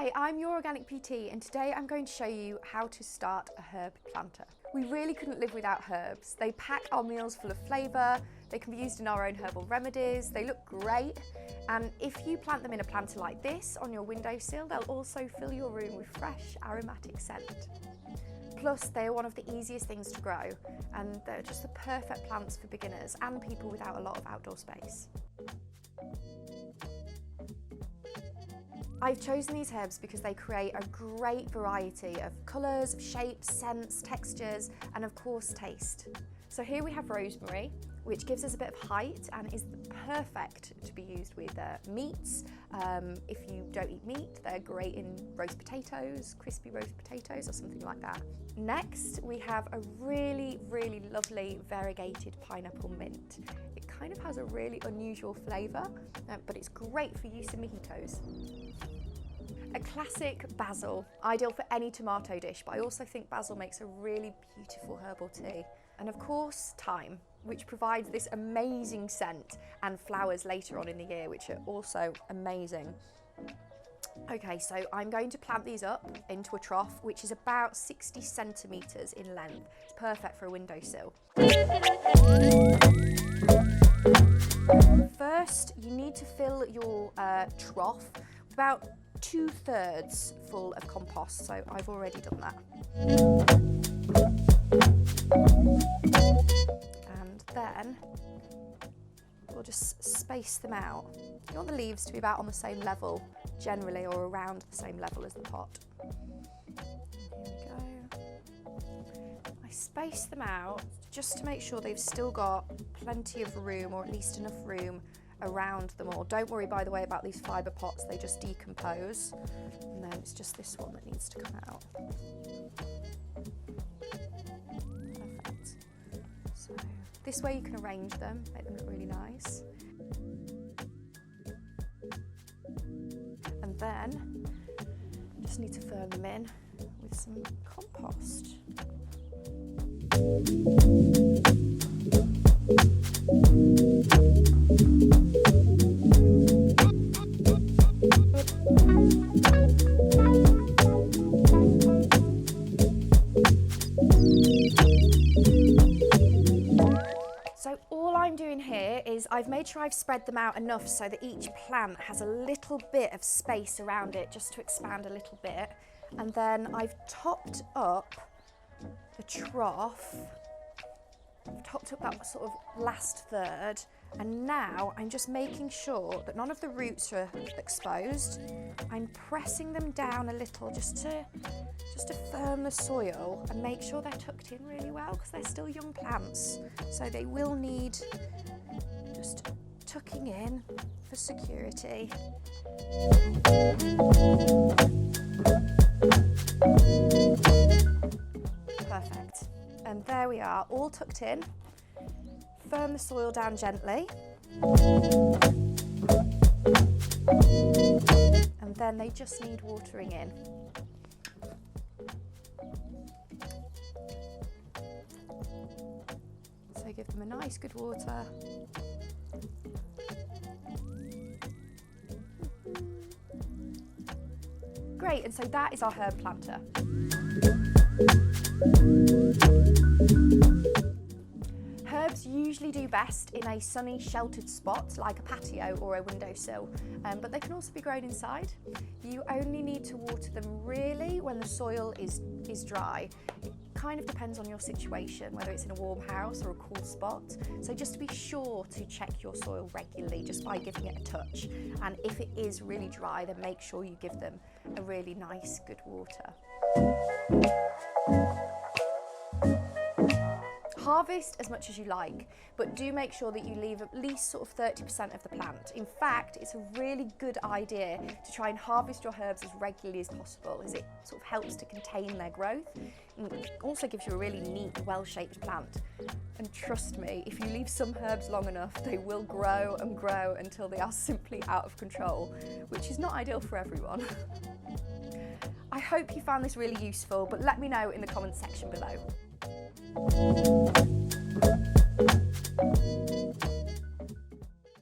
Hi, I'm your organic PT and today I'm going to show you how to start a herb planter. We really couldn't live without herbs. They pack our meals full of flavour, they can be used in our own herbal remedies, they look great, and if you plant them in a planter like this on your windowsill, they'll also fill your room with fresh aromatic scent. Plus, they are one of the easiest things to grow and they're just the perfect plants for beginners and people without a lot of outdoor space. I've chosen these herbs because they create a great variety of colours, shapes, scents, textures, and of course taste. So here we have rosemary, which gives us a bit of height and is perfect to be used with meats. If you don't eat meat, they're great in roast potatoes, crispy roast potatoes or something like that. Next, we have a really, really lovely variegated pineapple mint. It kind of has a really unusual flavour, but it's great for use in mojitos. A classic basil, ideal for any tomato dish, but I also think basil makes a really beautiful herbal tea. And of course, thyme, which provides this amazing scent, and flowers later on in the year, which are also amazing. Okay, so I'm going to plant these up into a trough, which is about 60 centimetres in length. It's perfect for a windowsill. First, you need to fill your trough with about 2/3 full of compost, so I've already done that. And then we'll just space them out. You want the leaves to be about on the same level generally, or around the same level as the pot. Here we go. I space them out just to make sure they've still got plenty of room, or at least enough room around them all. Don't worry, by the way, about these fibre pots, they just decompose. And then it's just this one that needs to come out. Perfect. So this way you can arrange them, make them look really nice. And then you just need to firm them in with some compost. So all I'm doing here is I've made sure I've spread them out enough so that each plant has a little bit of space around it, just to expand a little bit. And then I've topped up the trough. I've topped up that sort of last third, and now I'm just making sure that none of the roots are exposed. I'm pressing them down a little just to firm the soil and make sure they're tucked in really well, because they're still young plants, so they will need just tucking in for security. Perfect. And there we are, all tucked in. Firm the soil down gently. And then they just need watering in. So give them a nice good water. Great, and so that is our herb planter. Herbs usually do best in a sunny, sheltered spot like a patio or a windowsill, but they can also be grown inside. You only need to water them really when the soil is dry. It kind of depends on your situation, whether it's in a warm house or a cool spot. So just be sure to check your soil regularly just by giving it a touch. And if it is really dry, then make sure you give them a really nice, good water. Harvest as much as you like, but do make sure that you leave at least sort of 30% of the plant. In fact, it's a really good idea to try and harvest your herbs as regularly as possible, as it sort of helps to contain their growth and also gives you a really neat, well-shaped plant. And trust me, if you leave some herbs long enough, they will grow and grow until they are simply out of control, which is not ideal for everyone. I hope you found this really useful, but let me know in the comments section below.